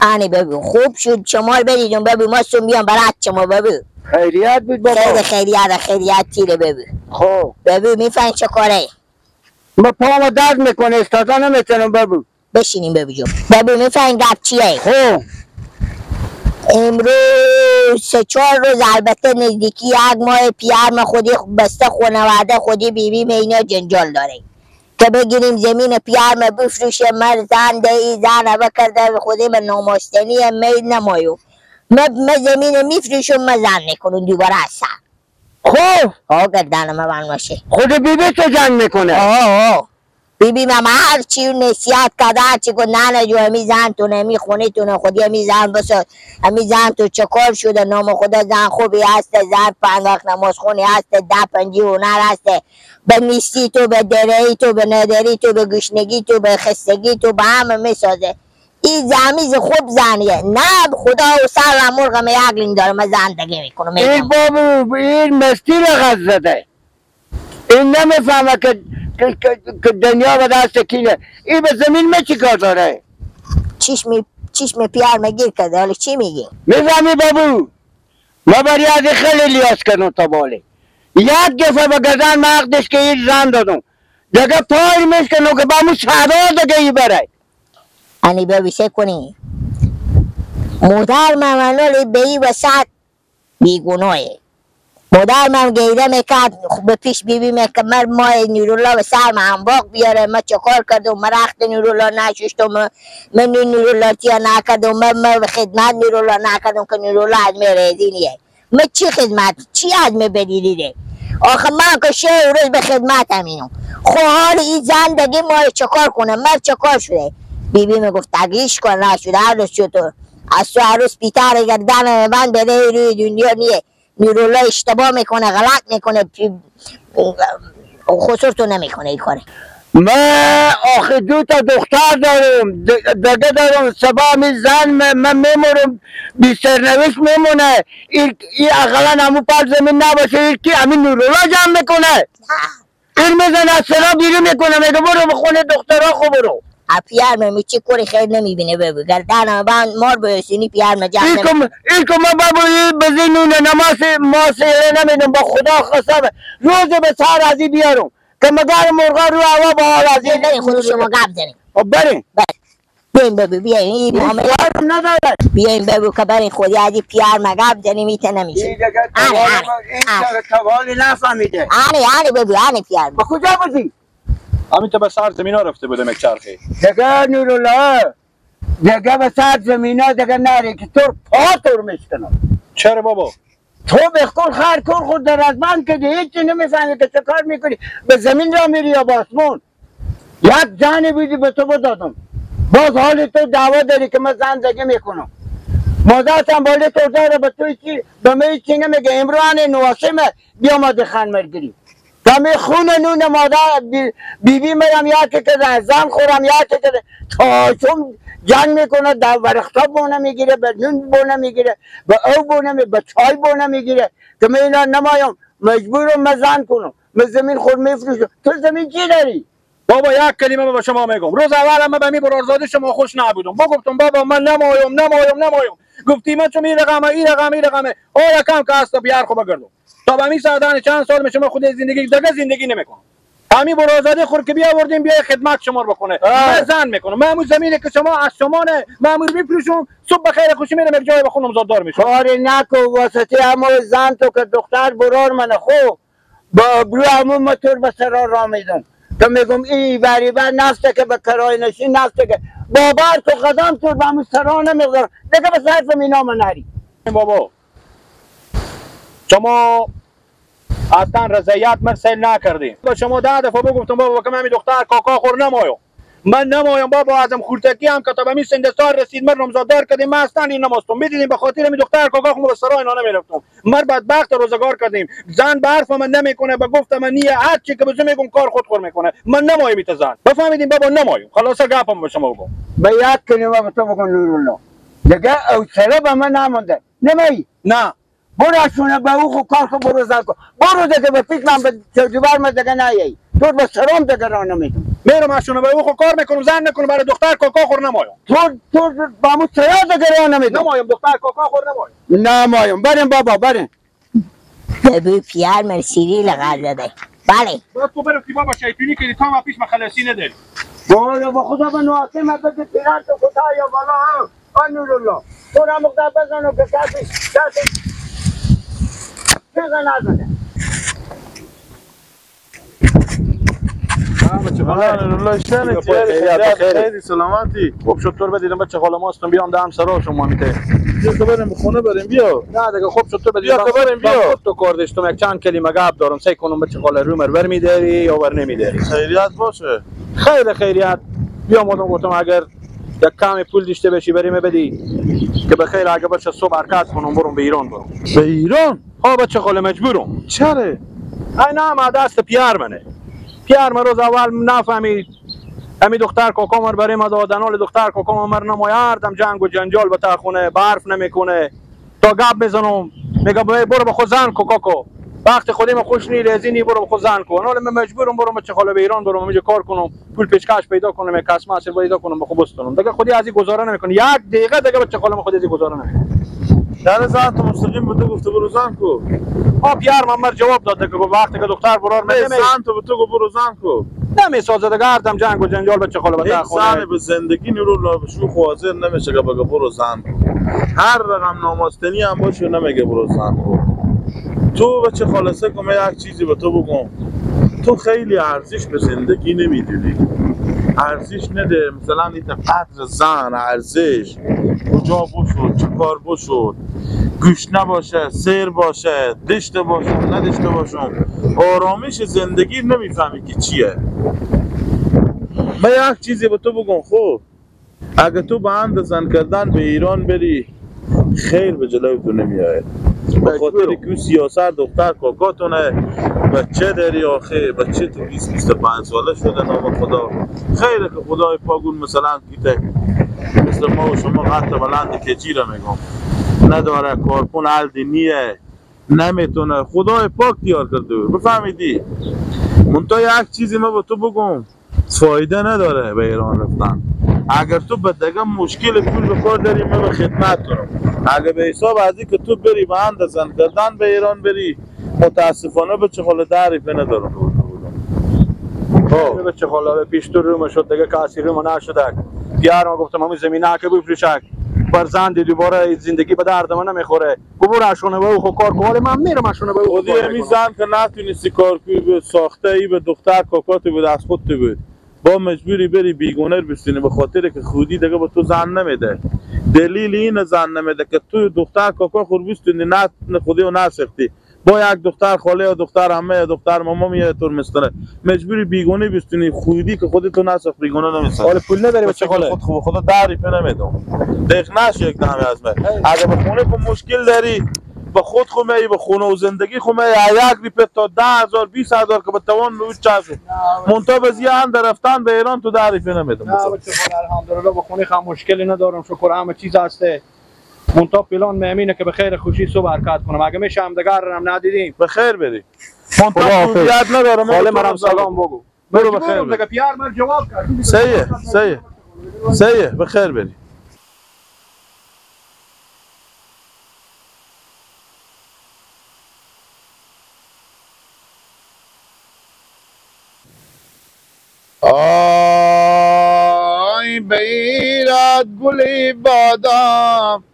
آنی ببین خوب شد شما بریدون ببین ما سون بیام برات شما ببین خیریت بود بابا. خیریت تیره ببین. خب ببین میفهمی چه کاره؟ ما پامو درد میکنه استادا نمیتونم ببین. بشینیم ببین ببین میفهمی گپ چیه؟ خب امروز 3-4 روز البته نزدیکی 1 ماه پیرم خودی بسته خانواده خودی بیبی مینا جنجال داره که بگیریم زمین پیرم بفروشه مر زن دهی زن بکرده خودی من ناماشتنی میل نمایو ما زمین میفروشم ما زن میکنم دوباره هستن. خب گردن ما بند باشه خود بیبی تو جنگ میکنه. بیبی من هر چی نصیحت کرده هر چی گفت نه جو همی زن تو نمی خونه تو خودی همی زن بسا همی زن تو چه کار شده نام خدا زن خوبی هست زن 5 وقت نماز خونی هست 10-5 هنر هست به نیستی تو به درهی تو به نداری تو به گشنگی تو به خستگی تو به همه میسازه. این زمیز خوب زنیه نه خدا و سر مرغ می عقلیم داره من زندگی میکنم. این بابا این مستی رقص زده این نمیفهمه که دنیا به دست کینه. این به زمین می چی کار داره؟ چشم پیار مگیر کرده حالا چی میگی؟ میفهمی بابو ما بری از خیلی لیاز کردم تا بالی 1 دفعه به گردن مقدش که این زن دادم دیگه پای میشکنم که با مو شهدار دیگه ای بره. انی ببیشه کنی مادر ممنولی به این وسط بیگناهه. مادر من گیره میکرد به پیش بیبی میکرد ما نیرولا به سر من همباق بیاره ما چه کار کردم ما رخت نیرولا نششتم من نیرولا تیا نکردم من خدمت نیرولا نکردم که نیرولا عدمه ریزینیه ما چی خدمت چی عدمه بدیدیده آخه من که 6 روز به خدمت همینم خب حال این زندگی ما چه کار کنم مرد چه کار شده؟ بیبی میگفت تگیش کن نشده هر روز چطور از تو هر روز پیتر گردن من بده روی دنیا نیه نیرولا اشتباه میکنه غلط میکنه خسرتو نمیکنه این کاره. من آخه 2 تا دختر دارم دیگه دارم سبا می زن من میمورم بی سرنوشت میمونه این اقلا همون پر زمین نباشه این که همین نورولا جمع میکنه این میزن از سرا بیرون میکنه میگه برو به خونه دخترها خوب برو. پیار من چی کاری خیر نمیبینه ببین گردن من مار بسینی پیار من جمع این که من بابا بزین نونه نماز ما سیره نمیدم با خدا خواستم روز به سهر از این بیارم که مگر مرغا رو هوا با حال از این برین خود شما گپ زنیم. خب برین بیاین ببین بیاین بیاین ببین که برین خودی از این پیار من گپ زنیم میته نمیشه. این توالی نفهمیده آنی ببین آنی پیار با کجا بودی؟ همین تو به سر زمین ها رفته بودم یک چرخی دیگه نورالله دیگه به سر زمین ها دیگه نری که تو پا تور میشکنم. چرا بابا؟ تو بخور خر کن خود در از من که هیچی نمیفهمی که چه کار میکنی به زمین را میری یا باسمون 1 زن بودی به تو بدادم باز حال تو دعوا داری که من زندگی میکنم مادرتم بالی تو داره به توی چی به می چی نمیگه امروان نواسمه بیا ما دخن مرگیری کمی خون نون مادر بیبی میرم یکی که زن خورم یکی که تاشم جنگ میکنه در ورختاب بونه میگیره به نون بونه میگیره به او بونه میگیره به چای بونه میگیره که من اینا نمایم مجبورم مزن کنم من زمین خود میفروشم. تو زمین چی داری؟ بابا یک کلمه به شما میگم روز اول من به می برارزاده شما خوش نبودم گفتم بابا من نمایم گفتی من چون این رقمه او یکم که هست بیار خوب بگردم تا به می سردان چند سال می شما خود زندگی نمیکنم همین برازاده خور که بیا آوردیم بیا خدمت شما رو بکنه من زن میکنم من زمینه که شما از شما نه مامور میفروشم صبح بخیر خوشی میرم یک جای بخونم زاددار میشم کاری نکو واسطه همون زن تو که دختر برار منه خوب با برو همون موتور به سرا را میدم تو میگم این بریبر نفته که به کرای نشین نفته که بابر تو قدم تو به همون سرا نمیگذار دیگه به سر زمین ها منری. بابا شما اصلا رضایت مرسل نکردیم با شما 10 دفعه بگفتم بابا که من همین دختر کاکا خور نمایم من نمایم بابا ازم خورتکی هم که تا به می سند سال رسید من رمزادار کردیم من اصلا این نماستم میدیدیم به خاطر همین دختر کاکا خود به سرای اینا نمیرفتم من بدبخت روزگار کردیم زن به حرف من نمیکنه به گفتم من نیه هر چی که بزو میگم کار خود خور میکنه من نمایم این زن بفهمیدیم بابا نمایم خلاص گپم به شما بگم به یک کلمه به تو بگم نورالله دیگه اوصله به من نمونده نمی نه براشونه به او خو کار خو برو زن کن برو دیگه به پیش من به چوجبر من دیگه نیایی تو به سرام دیگه را نمیدم میرم ماشونه به او خو کار میکنم زن نکنم برای دختر کاکا خور نمایم تو با مو سیاد گرا نمیدم نمایم دختر کاکا خور نمایم نمایم بریم بابا بریم ببین پیار من سیری لغت زده. بله باید تو برو که بابا شیطونی که تا ما پیش مخلصی نداری بالا با خدا به نواسه مدد پیران تو خدا یا بالا انورالله تو را مقدر بزنو که کسی نزنه خیلی سلامتی خوب شد تو رو بدیدم بچه خاله ماستم بیام دم سرا شما میته بیا که بریم خونه بریم بیا نه دیگه خوب شد تو بدیدم بیا که بریم بیا تو کار داشتم یک چند کلمه گپ دارم سعی کنم بچه خاله رو بر میداری یا بر نمیداری خیریت باشه خیر خیریت بیام گفتم اگر یک کمی پول داشته باشی بریم بدی که بخیر اگه بچه صبح حرکت کنم برم به ایران برم به ایران ها بچه خاله مجبورم چرا ای نه ما دست پیار منه پیار من روز اول نفهمید امی دختر کاکا مر بریم از آدنال دختر کاکا مر نمایردم جنگ و جنجال بتا خونه برف نمیکنه تا گپ میزنم میگه برو به خود زن کاکا وقت خودم خوش نی لزینی برو به خود زن کن حالا من مجبورم برم چه خاله به ایران برم اونجا کار کنم پول پیشکش پیدا کنم یک کس ماسه پیدا کنم به خود بستونم دیگه خودی از این گزاره نمیکنه یک دقیقه دیگه بچه خاله خودی از این گزاره نمیکنه در زن تو مستقیم به تو گفته برو زن کو ها پیار من جواب داد که وقتی که دختر برار به زن تو به تو گفت برو زن کو نمیسازه دیگه هردم جنگ و جنجال بچه خاله بتا یک زن به زندگی نورالله بشو حاضر نمیشه که بگه برو زن کو هر رقم ناماستنی هم باشه نمیگه برو زن کو تو بچه خالصه که من یک چیزی به تو بگم تو خیلی ارزش به زندگی نمیدونی ارزش نده مثلا این قدر زن ارزش کجا بشود چه کار بشود گوش نباشه سیر باشه دشته باشه ندشته باشم آرامش زندگی نمیفهمی که چیه من یک چیزی به تو بگم خب اگه تو به عمد زن کردن به ایران بری خیر به جلوی تو نمیاد به خاطر که سیاست دختر کاکاتونه بچه داری آخه بچه تو 20-25 ساله شده نام خدا خیره که خدای پاگون مثلا کیته مثل ما و شما قطع بلند کجی را میگم نداره کارکن حل دینیه نمیتونه خدای پاک دیار کرده بفهمیدی منطقه یک چیزی ما به تو بگم فایده نداره به ایران رفتن اگر تو به دیگه مشکل پول به کار داری من به خدمت دارم اگر به حساب ازی که تو بری به اند زن کردن به ایران بری متاسفانه به چه خاله تعریفه ندارم به چه خاله پیش تو روم شد دیگه کسی روم نشده دیار ما گفتم همین زمینه که بفروشک فرزند دوباره زندگی به درد من نمیخوره گبور اشونه به او کار کنه من میرم اشونه به او خودی همی زن که نتونستی کار کنی به ساخته ای به دختر کاکاتی بود از خود تو بود با مجبوری بری بیگانر بستونی به خاطر که خودی دیگه به تو زن نمیده دلیل این زن نمیده که تو دختر کاکا خور بستونی نه خودی و نسختی با یک دختر خاله یا دختر عمه یا دختر ماما میاد طور مستنه مجبوری بیگانه بستونی خودی که خودت نسخ بیگانه نمیسازی حالا پول نداری بچه خاله خود خدا تعریفه نمیدم دق نشه یک دمی از من اگه به خونه کو مشکل داری به خود خو می به خونه و زندگی خو می یک ریپت تا 10,000 20,000 که به توان رو چازه مونتا به زیان در رفتن به ایران تو تعریفه نمیدم نه بچه خاله الحمدلله به خونه خام مشکلی ندارم شکر همه چیز هسته منتها پلان میمینه که به خیر خوشی صبح حرکت کنم اگه میشه هم دیگر هم ندیدیم به خیر بری منتها خوبیت ندارم خاله مرم سلام بگو برو به خیر دیگه پیار من جواب کرد سیه به خیر بری آی بیرات گلی بادام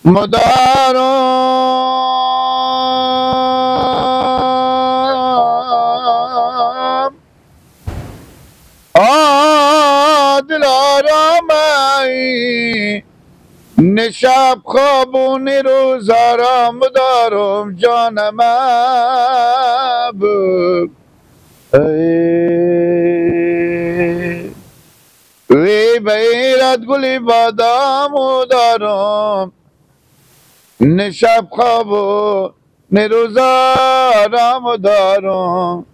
مدارم دلارم ای نشب خوابون روزارم دارم جانم وی بیرت گلی بادامو دارم نشب خوابو نروزارم دارم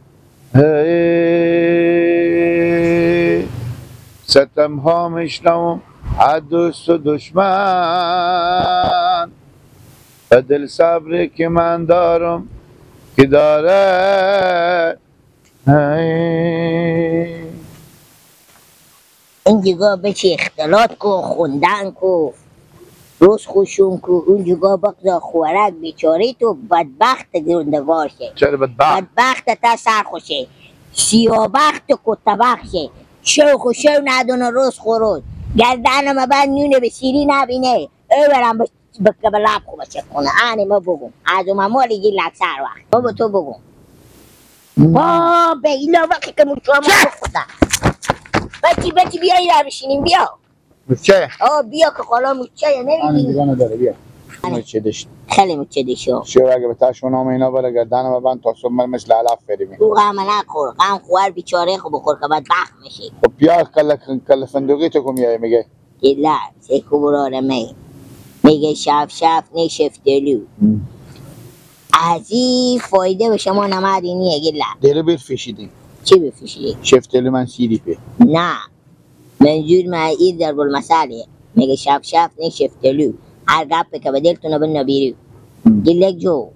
ستم ها میشنم از دوست و دشمن و دل صبری که من دارم که داره این جگاه بچه اختلاط کو خوندن کو روز خوشون کو اون جگاه بقضا خوارک بیچاره تو بدبخت گرندگار شه چرا بدبخت؟ بدبخت تا سر خوشه سیابخت و کتبخشه شو خوشو ندونه روز خورود گردن ما بعد نونه به سیری نبینه ای برم به لب خوبه چه کنه آنی ما بگم از اون مالی گی لک سر وقت بابا تو بگم به ایلا وقتی که موچه ما بخودن بچی بیا ایلا بشینیم بیا موچه؟ بیا که خالا موچه آنی نمیدیم دیگه نداره بیا موچه دشت خیلی موچه دشو شو اگه به تشون نام اینا بره گردن و بند تا صبح مثل علف بریم تو غم نخور غم خوار بیچاره خب بخور که بدبخت میشه خب بیا کل فندقی تو کمیایی میگه ایلا سیکو براره میگه شف نشفتلو از این فایده به شما نمدی نیه گلا دلو بیر فشیدیم چی بفشی؟ شفتلو من سیری پی نه منظور معیر در بالمثاله میگه شف نشفتلو هر گپ که به دلتونه بن نبیرو گلک جو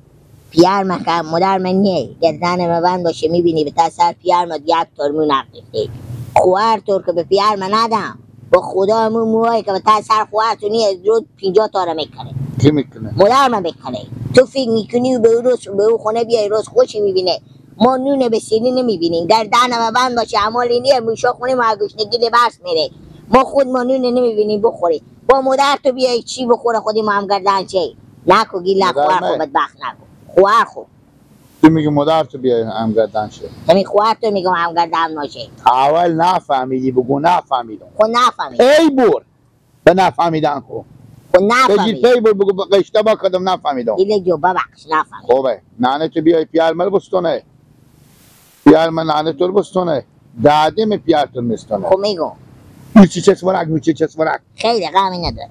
پیار مکم مدر من نیه گردن مبند باشه میبینی به تا سر پیار مد یک ترمون نقیقه خوار طور که به پیار من ندم با خدا همون موهای که به تا سر خوار تو نیه رو 50 تاره میکنه کی میکنه؟ مدر من بکنه تو فکر میکنی و به او خونه بیای روز خوشی میبینه ما نونه به سینی نمیبینیم گردن مبند باشه عمالی نیه موشا خونه ما گوشنگی لباس میره ما خود ما نونه نمیبینیم بخوری با مدر تو بیای چی بخوره خودی ما هم گردن چه نکو گیلا خوار خو بدبخت نکو خوار خو تو میگه مادر تو بیا هم گردن شه همین خوار تو میگم هم گردن ناشه اول نفهمیدی بگو نفهمیدم خو نفهمید ای بور به نفهمیدن خو خو بگی نفهمید پی بور بگو اشتباه کردم نفهمیدم گیله جو ببخش نفهمید خوبه نانه تو بیای پیار مل بستونه پیار من نانه تو بستونه داده می پیار تو مستونه خو میگم میچی چسورک خیلی غمی نداره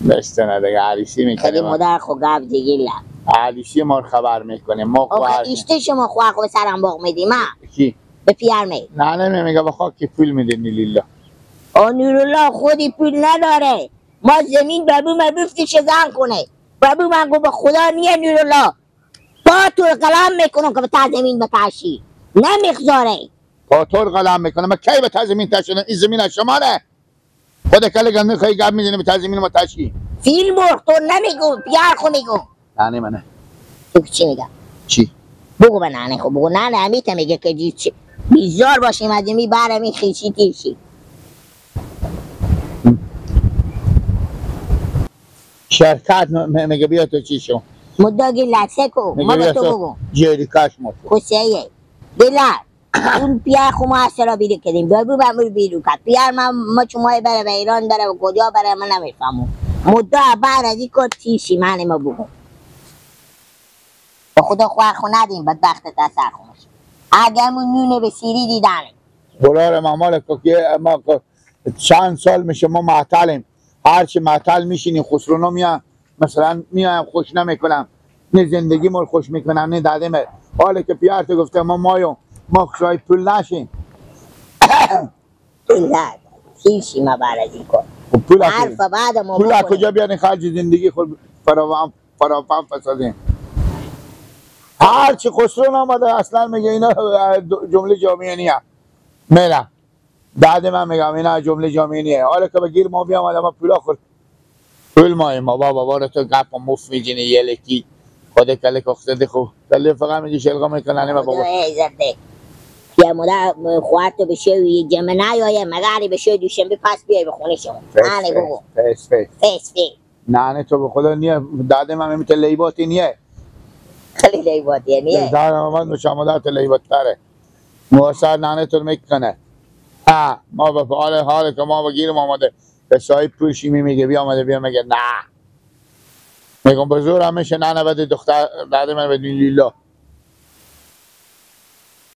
بستونه دیگه عریسی میکنه خیلی مدر خو گب دیگیلا عریسی ما رو خبر میکنه ما آخه خواهر ایشته شما خوار خو سرم باق میدی ما کی؟ به پیار می نانه میگه بخواه که پول میده لیلا نورالله خودی پول نداره ما زمین بابو من بفتی شزن کنه بابو من گو به خدا نیه نورالله با تو قلم میکنم که به تا زمین بتاشی نمیخذاره پاتور قلم میکنه من کی به تا زمین تشدم این زمین از شما نه خود کله گنده خیلی گب میزنه به تا زمین ما تشی فیل مرد تو نمیگو پیار خو میگو نانه منه تو چی میگم چی؟ بگو به نانه خو بگو نانه امیته میگه که بیزار باشیم از می برمی خیچی تیرشی شرکت میگه بیا تو چی شو مداگی لکسه کو ما به تو بگو جریکاش مطلب خوشیه دلار اون پیار خو ما اصلا بیرو کردیم بابو بامور بیرو کرد پیار ما چمای بره به ایران بره و کجا بره من نمیفهمم مدعا بعد از این کار تیشی من ما بگو به خدا خواه خو ندیم بدبخت تا سر خونش اگر من نونه به سیری دیدنه دلار مامال که ما چند سال میشه ما معطلیم هرچی معطل میشینیم خسرونا میان مثلا میایم خوش نمیکنم نه زندگی ما خوش میکنم نه داده مر حالا که پیار تو گفته ما شاید پول نشیم دلار تیشی ما بعد از این کار پول حرف بعد ما پول بکنیم کجا بیارین خرج زندگی خود فراوان فسادیم هرچی خسرو آمده اصلا میگه اینا جمله جامعه نیه میرم بعد من میگم اینا جمله جامعه نیه حالا که بگیر ما بیام آدم پولا خورد پول ما بابا رو تو گپ مفت میجینی یه لکی خود کله کفتده خوب کله فقط میگی شلقا میکنن ما بابا یا مادر خواهد تو بشه یه جمعه نیایه مگری بشه دوشنبه پس بیای به خونه شما نه بگو فیس نه تو به خدا نیه داده من میتونه لیباتی نیه خیلی لیباتیه نیه داده من مشامدات لیبات تره موثر نانه تو میکنه ما به حال که ما بگیریم آمده به صاحب پولشی میگه بیا آمده بیا میگه نه میگم به زور همیشه نه بده دختر داده من بدون لیلا